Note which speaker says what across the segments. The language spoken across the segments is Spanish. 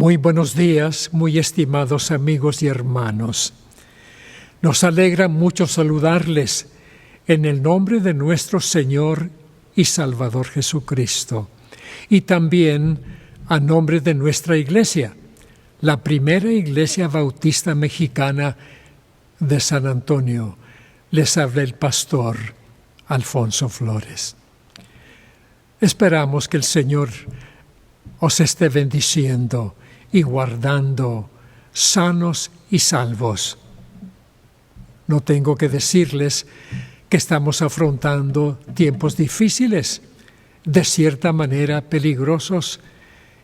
Speaker 1: Muy buenos días, muy estimados amigos y hermanos. Nos alegra mucho saludarles en el nombre de nuestro Señor y Salvador Jesucristo, y también a nombre de nuestra iglesia, la primera iglesia bautista mexicana de San Antonio. Les habla el pastor Alfonso Flores. Esperamos que el Señor os esté bendiciendo y guardando sanos y salvos. No tengo que decirles que estamos afrontando tiempos difíciles, de cierta manera peligrosos,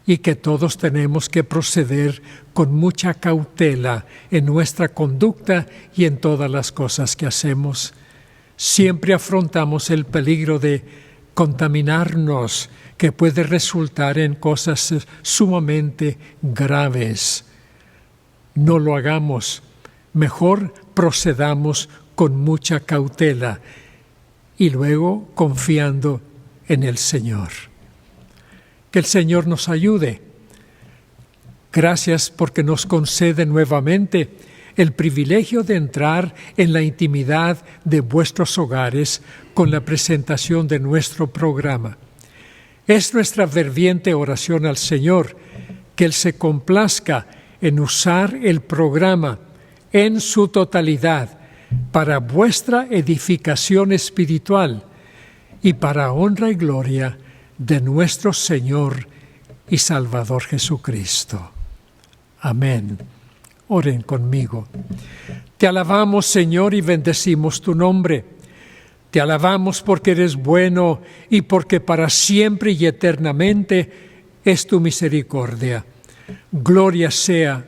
Speaker 1: y que todos tenemos que proceder con mucha cautela en nuestra conducta y en todas las cosas que hacemos. Siempre afrontamos el peligro de contaminarnos, que puede resultar en cosas sumamente graves. No lo hagamos. Mejor procedamos con mucha cautela y luego confiando en el Señor. Que el Señor nos ayude. Gracias porque nos concede nuevamente el privilegio de entrar en la intimidad de vuestros hogares con la presentación de nuestro programa. Es nuestra ferviente oración al Señor que Él se complazca en usar el programa en su totalidad para vuestra edificación espiritual y para honra y gloria de nuestro Señor y Salvador Jesucristo. Amén. Oren conmigo. Te alabamos, Señor, y bendecimos tu nombre. Te alabamos porque eres bueno y porque para siempre y eternamente es tu misericordia. Gloria sea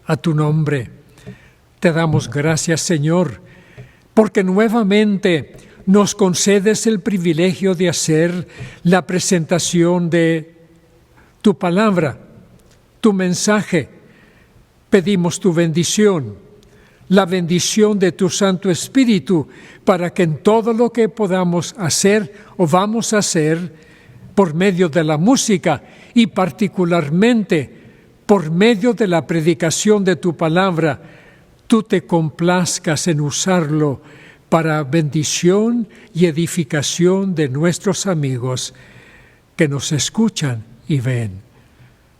Speaker 1: a tu nombre. Te damos gracias, Señor, porque nuevamente nos concedes el privilegio de hacer la presentación de tu palabra, tu mensaje. Pedimos tu bendición, la bendición de tu Santo Espíritu, para que en todo lo que podamos hacer o vamos a hacer por medio de la música y particularmente por medio de la predicación de tu palabra, tú te complazcas en usarlo para bendición y edificación de nuestros amigos que nos escuchan y ven.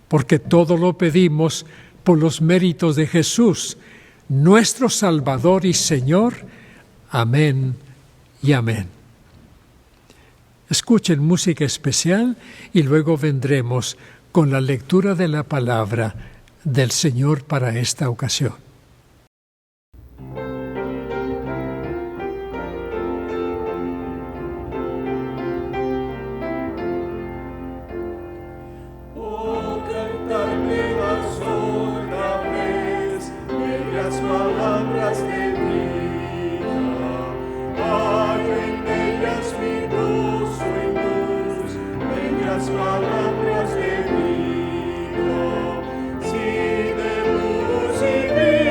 Speaker 1: Porque todo lo pedimos por los méritos de Jesús, nuestro Salvador y Señor. Amén y amén. Escuchen música especial y luego vendremos con la lectura de la palabra del Señor para esta ocasión.
Speaker 2: Si de luz y vida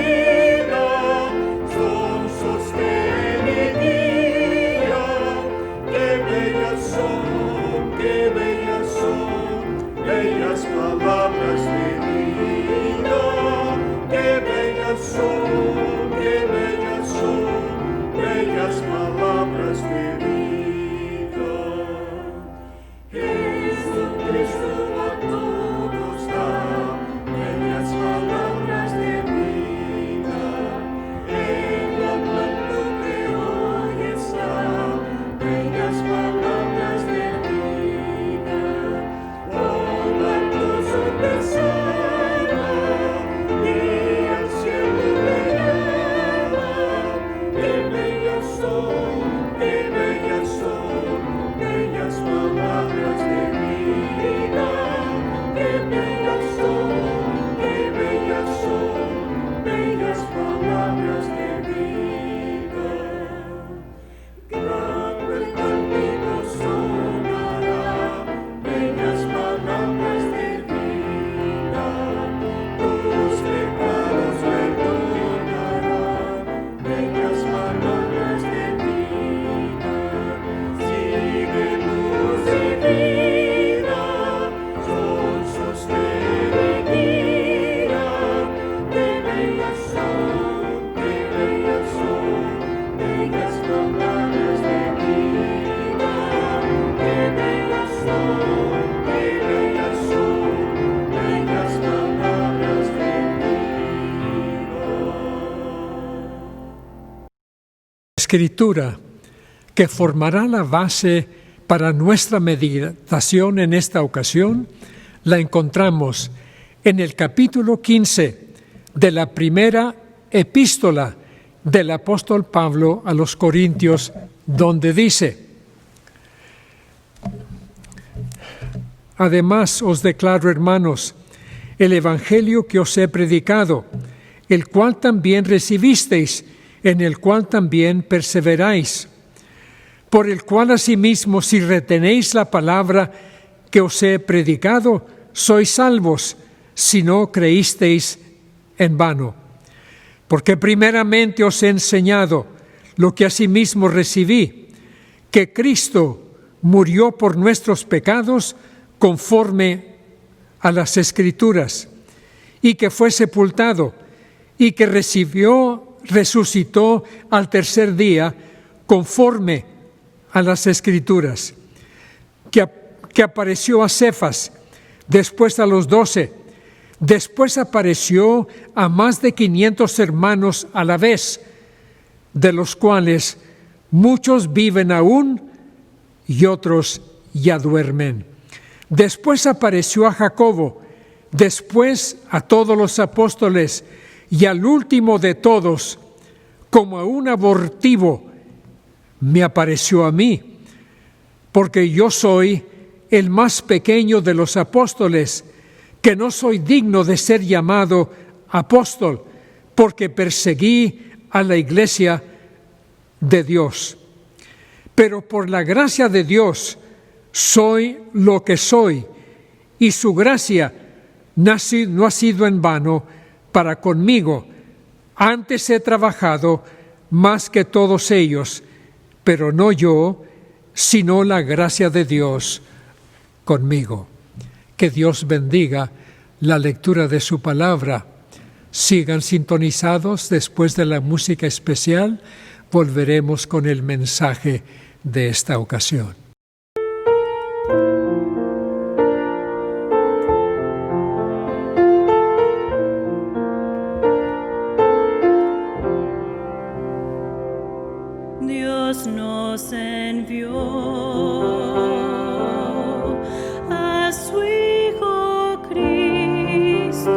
Speaker 1: escritura que formará la base para nuestra meditación en esta ocasión la encontramos en el capítulo 15 de la primera epístola del apóstol Pablo a los Corintios, donde dice: Además os declaro, hermanos, el evangelio que os he predicado, el cual también recibisteis, en el cual también perseveráis, por el cual asimismo, si retenéis la palabra que os he predicado, sois salvos, si no creísteis en vano. Porque primeramente os he enseñado lo que asimismo recibí, que Cristo murió por nuestros pecados conforme a las Escrituras, y que fue sepultado, y que resucitó al tercer día conforme a las Escrituras, que apareció a Cefas, después a los 12, después apareció a más de 500 hermanos a la vez, de los cuales muchos viven aún y otros ya duermen. Después apareció a Jacobo, después a todos los apóstoles, y al último de todos, como a un abortivo, me apareció a mí, porque yo soy el más pequeño de los apóstoles, que no soy digno de ser llamado apóstol, porque perseguí a la iglesia de Dios. Pero por la gracia de Dios soy lo que soy, y su gracia no ha sido en vano para conmigo. Antes he trabajado más que todos ellos, pero no yo, sino la gracia de Dios conmigo. Que Dios bendiga la lectura de su palabra. Sigan sintonizados. Después de la música especial, volveremos con el mensaje de esta ocasión.
Speaker 2: Dios nos envió a su Hijo Cristo,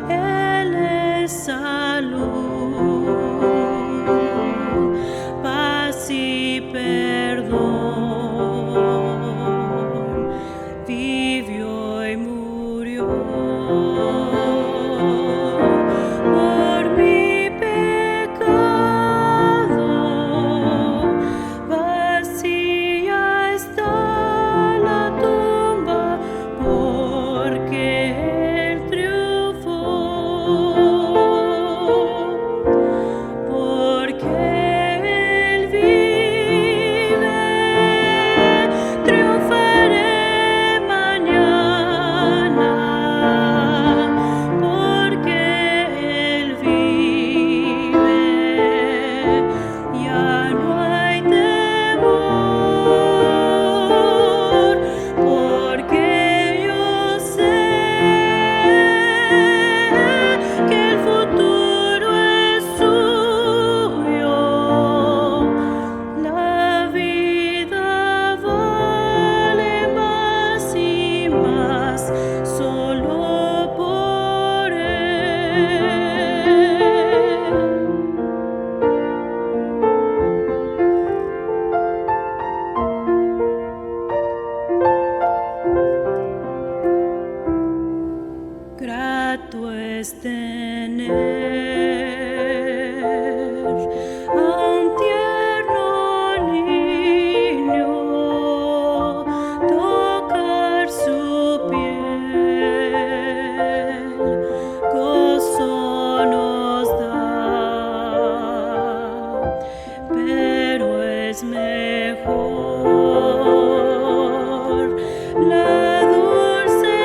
Speaker 2: Él es salud, paz y perdón, vivió y murió. Por mi pecado, vacía está la tumba, porque Él triunfó, porque Él vive, triunfaré mañana, porque Él vive, ya no hay temor, porque yo sé que el futuro es suyo. La vida vale más y más solo por Él. Grato es tener a un tierno niño, tocar su piel, gozo nos da, pero es mejor la dulce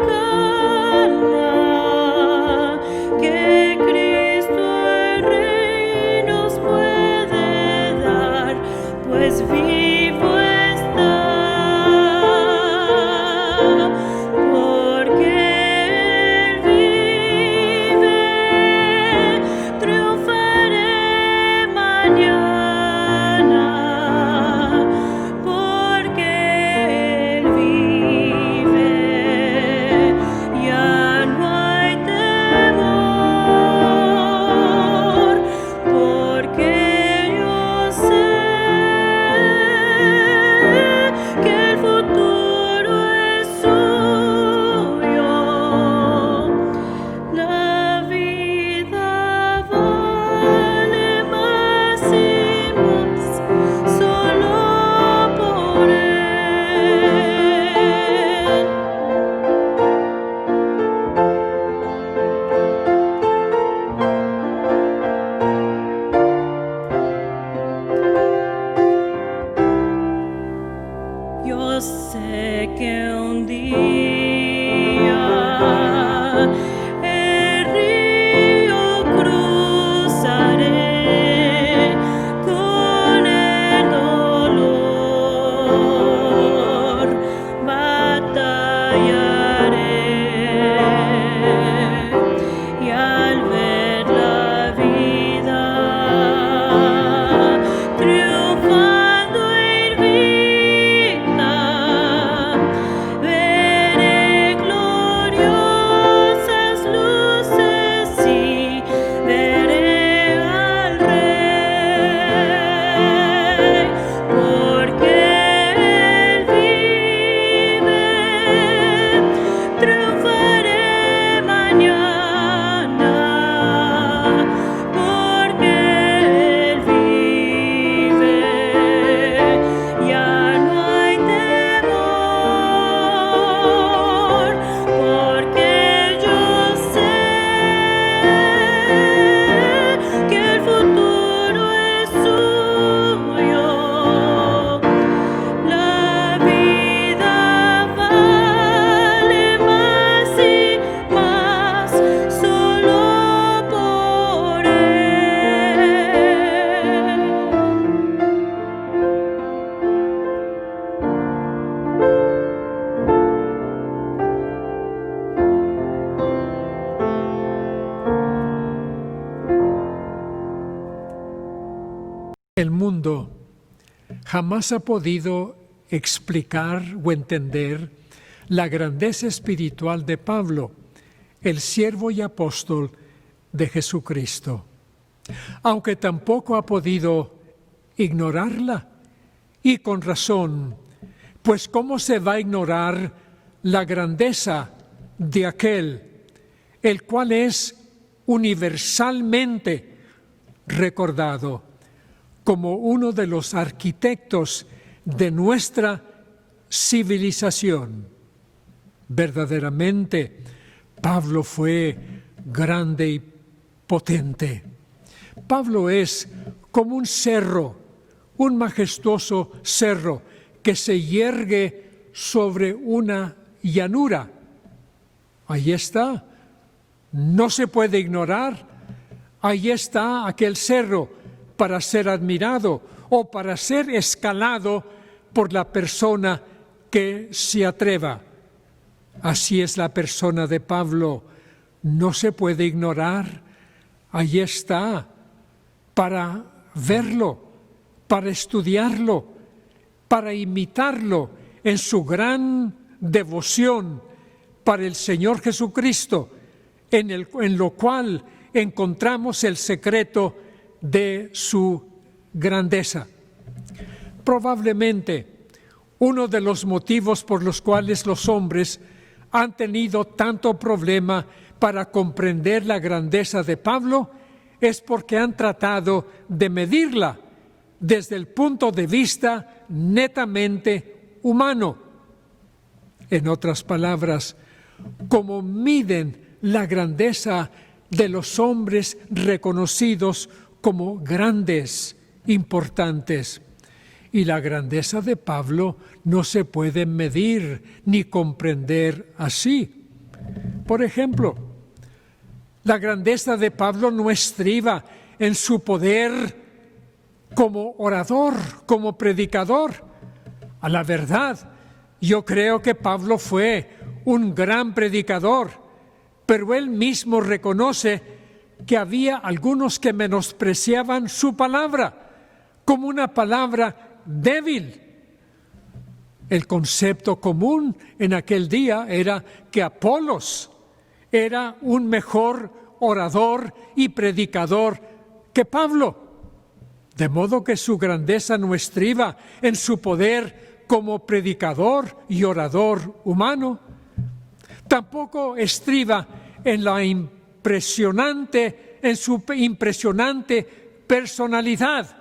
Speaker 2: calma que Cristo
Speaker 1: El mundo jamás ha podido explicar o entender la grandeza espiritual de Pablo, el siervo y apóstol de Jesucristo, aunque tampoco ha podido ignorarla, y con razón, pues ¿cómo se va a ignorar la grandeza de aquel, el cual es universalmente recordado como uno de los arquitectos de nuestra civilización? Verdaderamente, Pablo fue grande y potente. Pablo es como un cerro, un majestuoso cerro que se yergue sobre una llanura. Ahí está, no se puede ignorar. Ahí está aquel cerro para ser admirado o para ser escalado por la persona que se atreva. Así es la persona de Pablo, no se puede ignorar. Ahí está, para verlo, para estudiarlo, para imitarlo en su gran devoción para el Señor Jesucristo, en lo cual encontramos el secreto de su grandeza. Probablemente uno de los motivos por los cuales los hombres han tenido tanto problema para comprender la grandeza de Pablo es porque han tratado de medirla desde el punto de vista netamente humano. En otras palabras, como miden la grandeza de los hombres reconocidos como grandes, importantes. Y la grandeza de Pablo no se puede medir ni comprender así. Por ejemplo, la grandeza de Pablo no estriba en su poder como orador, como predicador. A la verdad, yo creo que Pablo fue un gran predicador, pero él mismo reconoce que había algunos que menospreciaban su palabra como una palabra débil. El concepto común en aquel día era que Apolos era un mejor orador y predicador que Pablo, de modo que su grandeza no estriba en su poder como predicador y orador humano, tampoco estriba en su impresionante personalidad.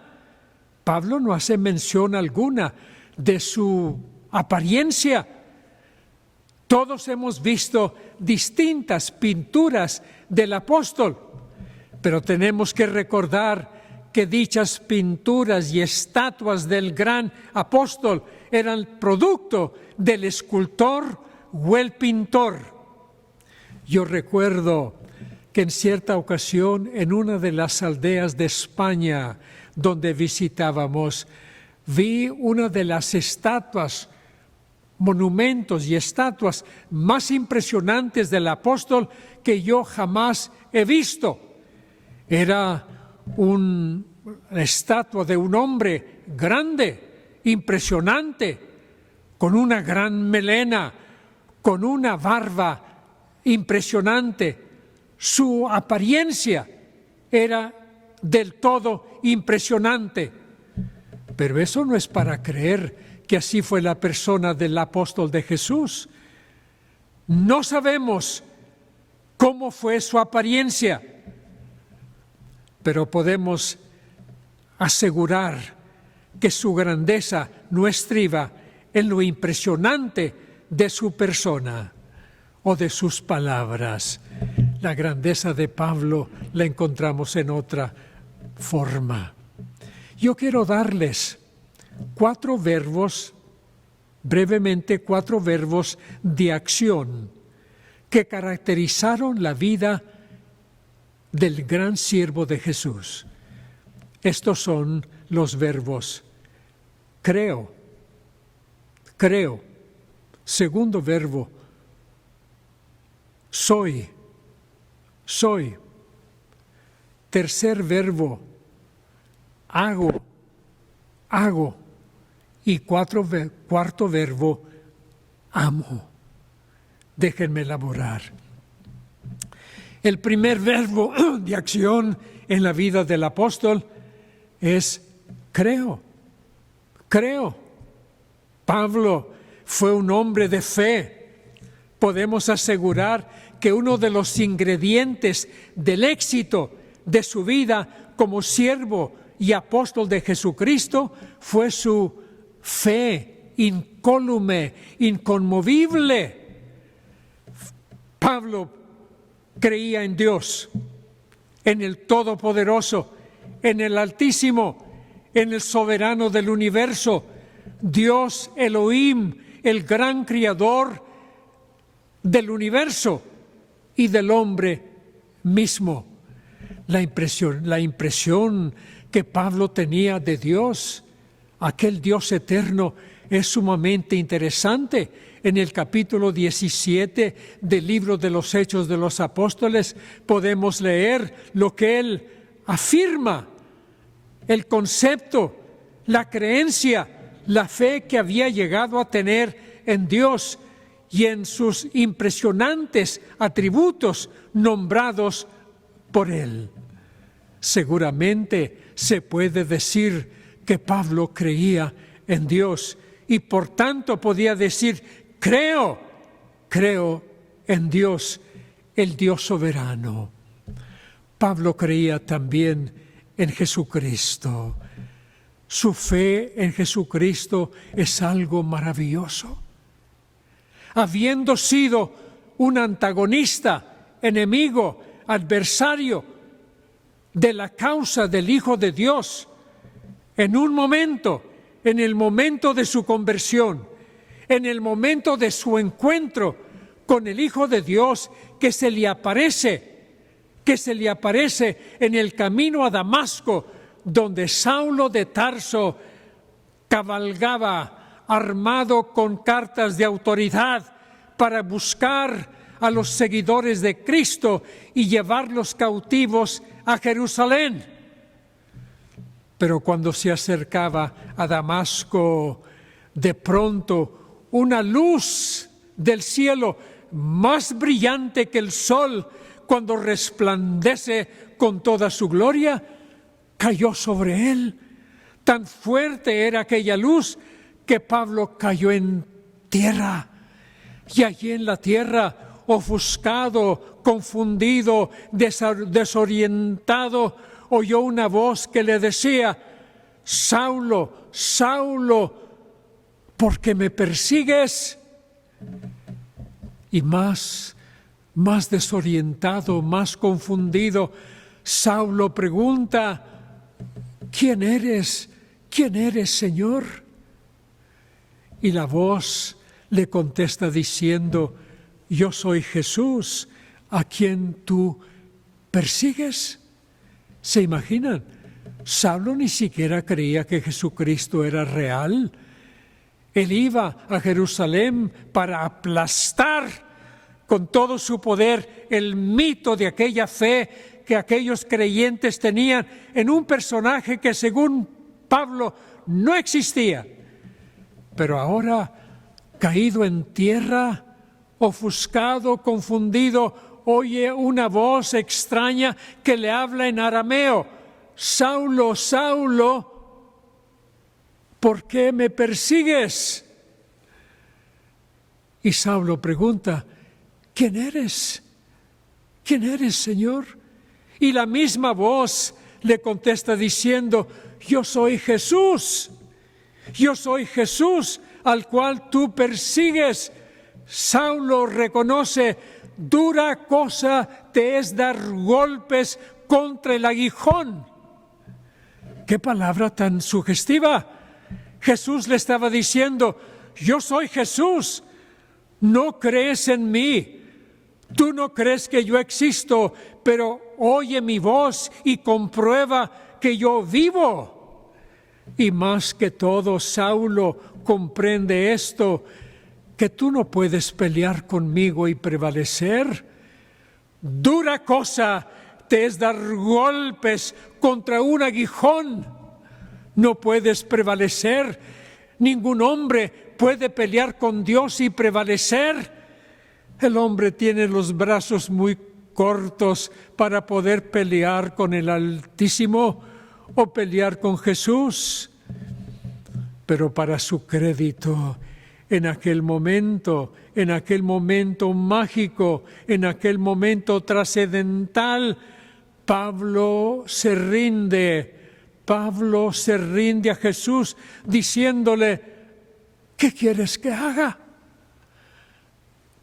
Speaker 1: Pablo no hace mención alguna de su apariencia. Todos hemos visto distintas pinturas del apóstol, pero tenemos que recordar que dichas pinturas y estatuas del gran apóstol eran producto del escultor o el pintor. Yo recuerdo que en cierta ocasión en una de las aldeas de España donde visitábamos, vi una de las estatuas, monumentos y estatuas más impresionantes del apóstol que yo jamás he visto. Era una estatua de un hombre grande, impresionante, con una gran melena, con una barba impresionante. Su apariencia era del todo impresionante. Pero eso no es para creer que así fue la persona del apóstol de Jesús. No sabemos cómo fue su apariencia, pero podemos asegurar que su grandeza no estriba en lo impresionante de su persona o de sus palabras. La grandeza de Pablo la encontramos en otra forma. Yo quiero darles brevemente cuatro verbos de acción que caracterizaron la vida del gran siervo de Jesús. Estos son los verbos creo. Segundo verbo, soy. Tercer verbo, hago. hago. Y cuarto verbo, amo. Déjenme elaborar. El primer verbo de acción en la vida del apóstol es creo. Creo. Pablo fue un hombre de fe. Podemos asegurar que uno de los ingredientes del éxito de su vida como siervo y apóstol de Jesucristo fue su fe incólume, inconmovible. Pablo creía en Dios, en el Todopoderoso, en el Altísimo, en el Soberano del universo, Dios Elohim, el gran Creador del universo y del hombre mismo. La impresión que Pablo tenía de Dios, aquel Dios eterno, es sumamente interesante. En el capítulo 17 del libro de los Hechos de los Apóstoles podemos leer lo que él afirma, el concepto, la creencia, la fe que había llegado a tener en Dios y en sus impresionantes atributos nombrados por él. Seguramente se puede decir que Pablo creía en Dios y por tanto podía decir, creo en Dios, el Dios soberano. Pablo creía también en Jesucristo. Su fe en Jesucristo es algo maravilloso. Habiendo sido un antagonista, enemigo, adversario de la causa del Hijo de Dios, en un momento, en el momento de su conversión, en el momento de su encuentro con el Hijo de Dios que se le aparece en el camino a Damasco, donde Saulo de Tarso cabalgaba armado con cartas de autoridad para buscar a los seguidores de Cristo y llevarlos cautivos a Jerusalén. Pero cuando se acercaba a Damasco, de pronto una luz del cielo más brillante que el sol cuando resplandece con toda su gloria, cayó sobre él. Tan fuerte era aquella luz que Pablo cayó en tierra. Y allí en la tierra, ofuscado, confundido, desorientado, oyó una voz que le decía, Saulo, Saulo, ¿por qué me persigues? Y más desorientado, más confundido, Saulo pregunta, ¿quién eres? ¿Quién eres, Señor? Y la voz le contesta diciendo, yo soy Jesús, a quien tú persigues. ¿Se imaginan? Saulo ni siquiera creía que Jesucristo era real. Él iba a Jerusalén para aplastar con todo su poder el mito de aquella fe que aquellos creyentes tenían en un personaje que según Pablo no existía. Pero ahora, caído en tierra, ofuscado, confundido, oye una voz extraña que le habla en arameo, Saulo, Saulo, ¿por qué me persigues? Y Saulo pregunta, ¿quién eres? ¿Quién eres, Señor? Y la misma voz le contesta diciendo, yo soy Jesús al cual tú persigues. Saulo reconoce, dura cosa te es dar golpes contra el aguijón. ¡Qué palabra tan sugestiva! Jesús le estaba diciendo, yo soy Jesús, no crees en mí, tú no crees que yo existo, pero oye mi voz y comprueba que yo vivo. Y más que todo, Saulo comprende esto, que tú no puedes pelear conmigo y prevalecer. Dura cosa te es dar golpes contra un aguijón. No puedes prevalecer. Ningún hombre puede pelear con Dios y prevalecer. El hombre tiene los brazos muy cortos para poder pelear con el Altísimo o pelear con Jesús. Pero para su crédito, en aquel momento mágico, en aquel momento trascendental, Pablo se rinde a Jesús diciéndole: ¿qué quieres que haga?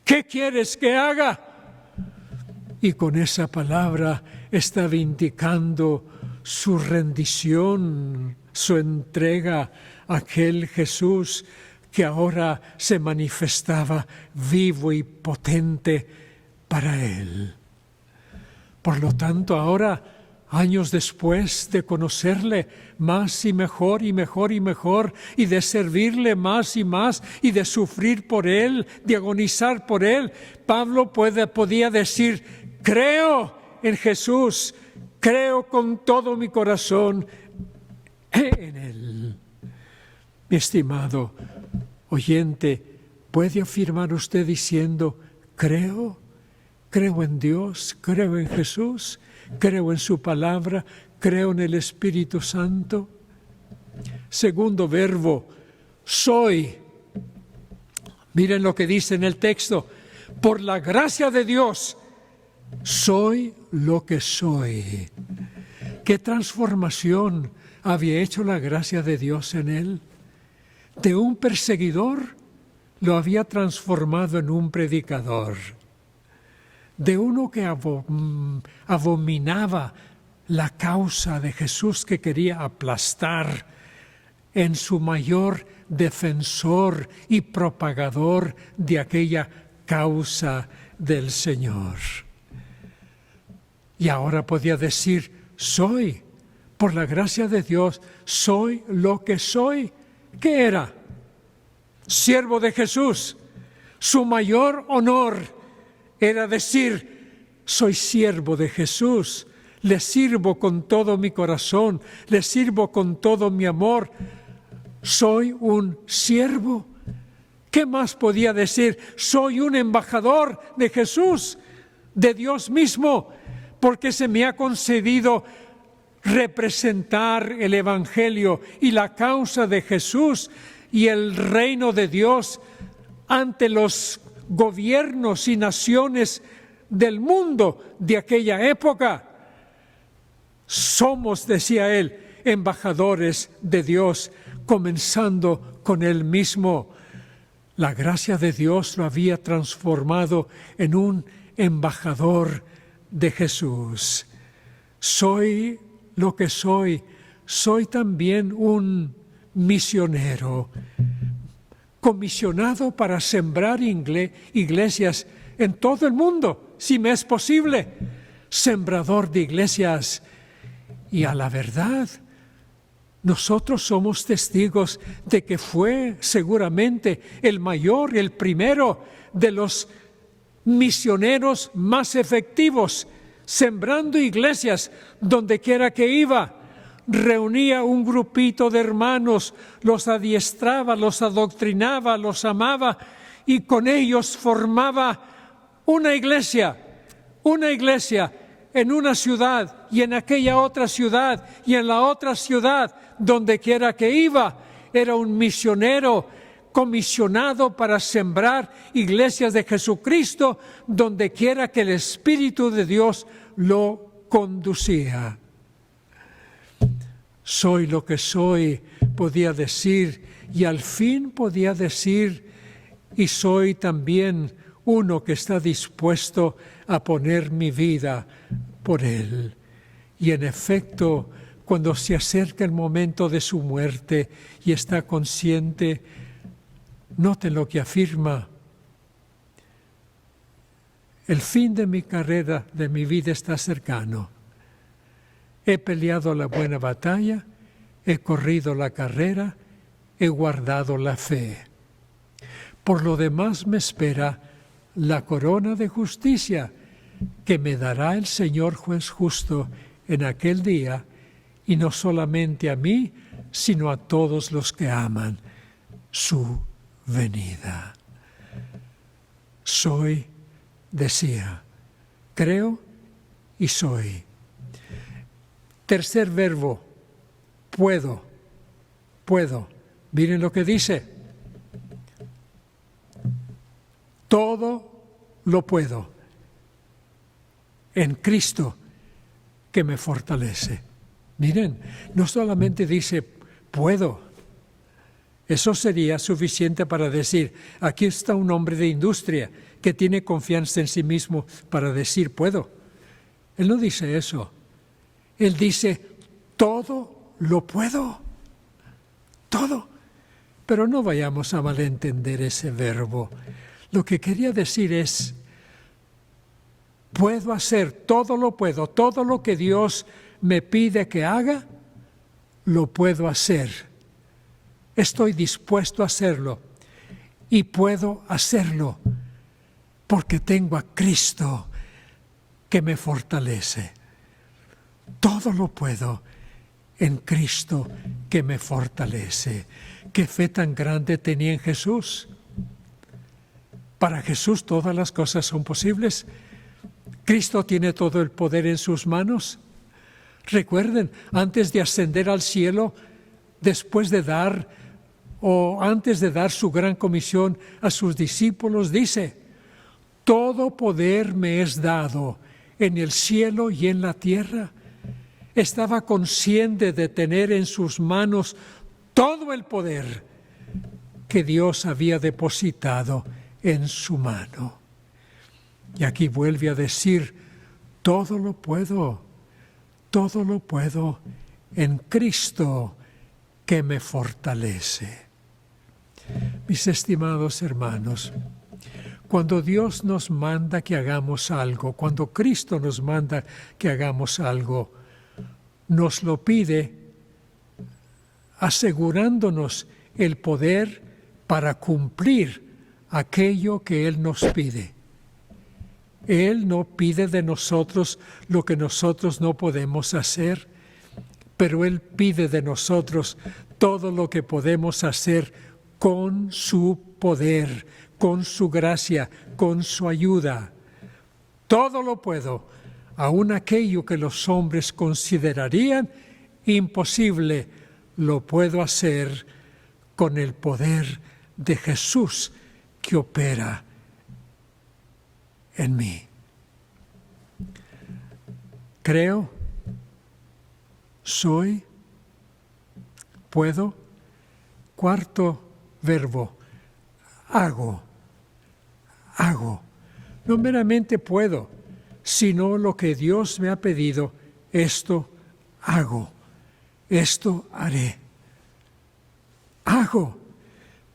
Speaker 1: ¿Qué quieres que haga? Y con esa palabra estaba indicando su rendición, su entrega a aquel Jesús que ahora se manifestaba vivo y potente para él. Por lo tanto, ahora, años después de conocerle más y mejor y mejor y mejor, y de servirle más y más, y de sufrir por él, de agonizar por él, Pablo podía decir: creo en Jesús, creo con todo mi corazón en él. Mi estimado oyente, ¿puede afirmar usted diciendo: creo en Dios, creo en Jesús, creo en su palabra, creo en el Espíritu Santo? Segundo verbo, soy. Miren lo que dice en el texto: por la gracia de Dios, soy lo que soy. ¿Qué transformación había hecho la gracia de Dios en él? De un perseguidor lo había transformado en un predicador. De uno que abominaba la causa de Jesús, que quería aplastar, en su mayor defensor y propagador de aquella causa del Señor. Y ahora podía decir: soy, por la gracia de Dios, soy lo que soy. ¿Qué era? Siervo de Jesús. Su mayor honor era decir: soy siervo de Jesús, le sirvo con todo mi corazón, le sirvo con todo mi amor. Soy un siervo. ¿Qué más podía decir? Soy un embajador de Jesús, de Dios mismo, porque se me ha concedido representar el Evangelio y la causa de Jesús y el reino de Dios ante los gobiernos y naciones del mundo de aquella época. Somos, decía él, embajadores de Dios, comenzando con él mismo. La gracia de Dios lo había transformado en un embajador de Jesús. Soy lo que soy también un misionero, comisionado para sembrar iglesias en todo el mundo, si me es posible, sembrador de iglesias. Y a la verdad, nosotros somos testigos de que fue seguramente el mayor, el primero de los misioneros más efectivos, sembrando iglesias donde quiera que iba. Reunía un grupito de hermanos, los adiestraba, los adoctrinaba, los amaba, y con ellos formaba una iglesia en una ciudad, y en aquella otra ciudad, y en la otra ciudad, donde quiera que iba. Era un misionero comisionado para sembrar iglesias de Jesucristo donde quiera que el Espíritu de Dios lo conducía. Soy lo que soy, podía decir, y al fin podía decir: y soy también uno que está dispuesto a poner mi vida por él. Y en efecto, cuando se acerca el momento de su muerte y está consciente, noten lo que afirma: el fin de mi carrera, de mi vida, está cercano. He peleado la buena batalla, he corrido la carrera, he guardado la fe. Por lo demás me espera la corona de justicia que me dará el Señor juez justo en aquel día, y no solamente a mí, sino a todos los que aman su venida. Soy, decía, creo y soy. Tercer verbo, puedo. Miren lo que dice. Todo lo puedo en Cristo que me fortalece. Miren, no solamente dice puedo. Eso sería suficiente para decir, aquí está un hombre de industria que tiene confianza en sí mismo para decir puedo. Él no dice eso. Él dice, todo lo puedo. Todo. Pero no vayamos a malentender ese verbo. Lo que quería decir es, puedo hacer, todo lo puedo, todo lo que Dios me pide que haga, lo puedo hacer. Estoy dispuesto a hacerlo y puedo hacerlo porque tengo a Cristo que me fortalece. Todo lo puedo en Cristo que me fortalece. ¿Qué fe tan grande tenía en Jesús? Para Jesús todas las cosas son posibles. Cristo tiene todo el poder en sus manos. Recuerden, antes de ascender al cielo, después de dar o antes de dar su gran comisión a sus discípulos, dice, todo poder me es dado en el cielo y en la tierra. Estaba consciente de tener en sus manos todo el poder que Dios había depositado en su mano. Y aquí vuelve a decir, todo lo puedo en Cristo que me fortalece. Mis estimados hermanos, cuando Dios nos manda que hagamos algo, cuando Cristo nos manda que hagamos algo, nos lo pide asegurándonos el poder para cumplir aquello que Él nos pide. Él no pide de nosotros lo que nosotros no podemos hacer, pero Él pide de nosotros todo lo que podemos hacer con su poder, con su gracia, con su ayuda. Todo lo puedo, aun aquello que los hombres considerarían imposible, lo puedo hacer con el poder de Jesús que opera en mí. Creo, soy, puedo. Cuarto verbo, hago. No meramente puedo, sino lo que Dios me ha pedido, esto hago, esto haré. Hago.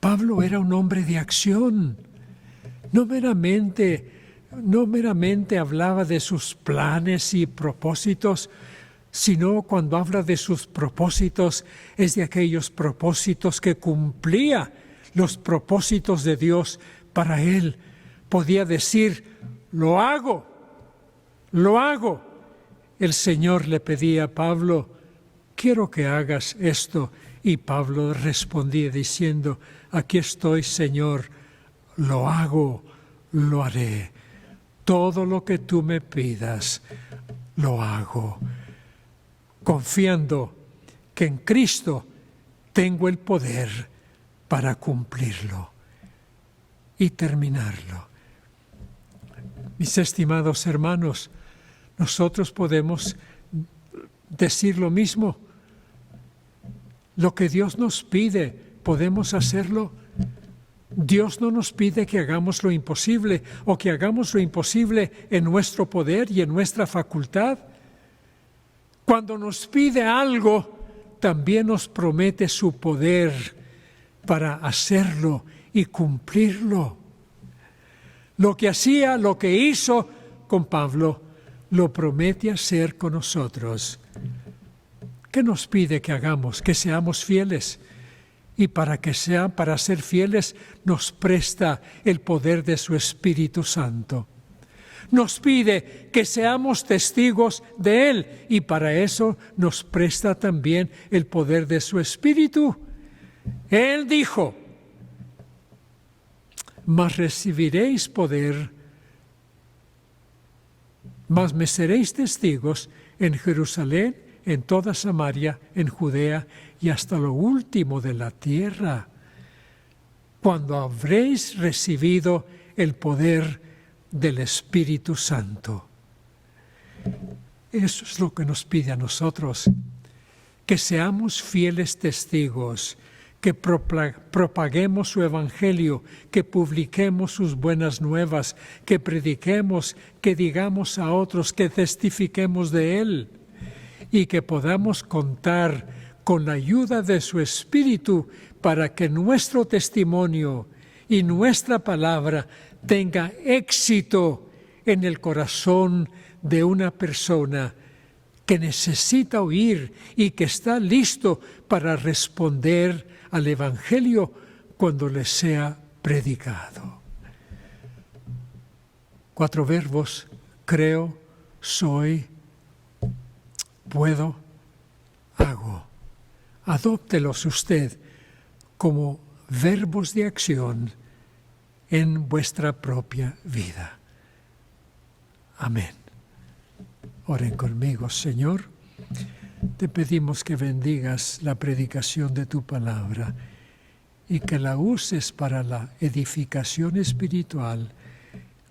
Speaker 1: Pablo era un hombre de acción. No meramente hablaba de sus planes y propósitos, sino cuando habla de sus propósitos, es de aquellos propósitos que cumplía los propósitos de Dios para él. Podía decir, lo hago. El Señor le pedía a Pablo, quiero que hagas esto. Y Pablo respondía diciendo, aquí estoy, Señor, lo hago, lo haré. Todo lo que tú me pidas, lo hago. Confiando que en Cristo tengo el poder para cumplirlo y terminarlo. Mis estimados hermanos, nosotros podemos decir lo mismo. Lo que Dios nos pide, ¿podemos hacerlo? Dios no nos pide que hagamos lo imposible o que hagamos lo imposible en nuestro poder y en nuestra facultad. Cuando nos pide algo, también nos promete su poder para hacerlo y cumplirlo. Lo que hizo con Pablo, lo promete hacer con nosotros. ¿Qué nos pide que hagamos? Que seamos fieles. Y para ser fieles, nos presta el poder de su Espíritu Santo. Nos pide que seamos testigos de Él y para eso nos presta también el poder de su Espíritu. Él dijo: mas recibiréis poder, mas me seréis testigos en Jerusalén, en toda Samaria, en Judea y hasta lo último de la tierra. Cuando habréis recibido el poder del Espíritu Santo. Eso es lo que nos pide a nosotros, que seamos fieles testigos, que propaguemos su Evangelio, que publiquemos sus buenas nuevas, que prediquemos, que digamos a otros, que testifiquemos de Él y que podamos contar con la ayuda de su Espíritu para que nuestro testimonio y nuestra palabra tenga éxito en el corazón de una persona que necesita oír y que está listo para responder al Evangelio cuando le sea predicado. 4 verbos: creo, soy, puedo, hago. Adóptelos usted como verbos de acción en vuestra propia vida. Amén. Oren conmigo. Señor, te pedimos que bendigas la predicación de tu palabra y que la uses para la edificación espiritual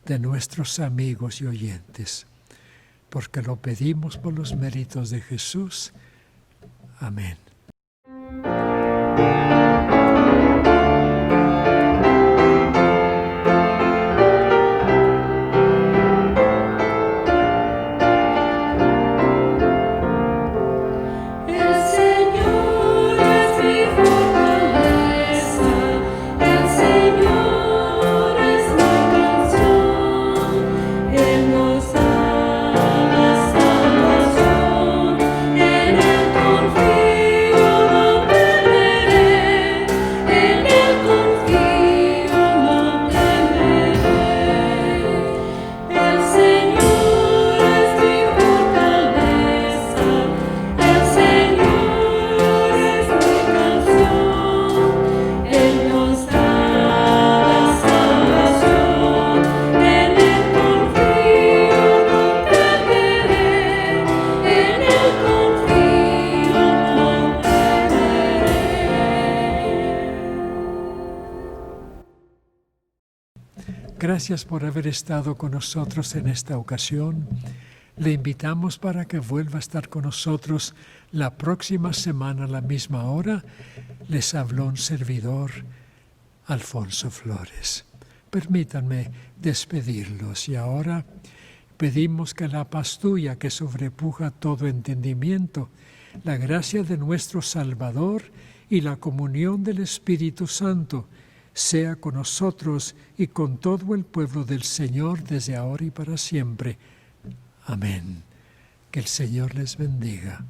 Speaker 1: de nuestros amigos y oyentes, porque lo pedimos por los méritos de Jesús. Amén. Gracias por haber estado con nosotros en esta ocasión. Le invitamos para que vuelva a estar con nosotros la próxima semana a la misma hora. Les habló un servidor, Alfonso Flores. Permítanme despedirlos y ahora pedimos que la paz tuya, que sobrepuja todo entendimiento, la gracia de nuestro Salvador y la comunión del Espíritu Santo sea con nosotros y con todo el pueblo del Señor desde ahora y para siempre. Amén. Que el Señor les bendiga.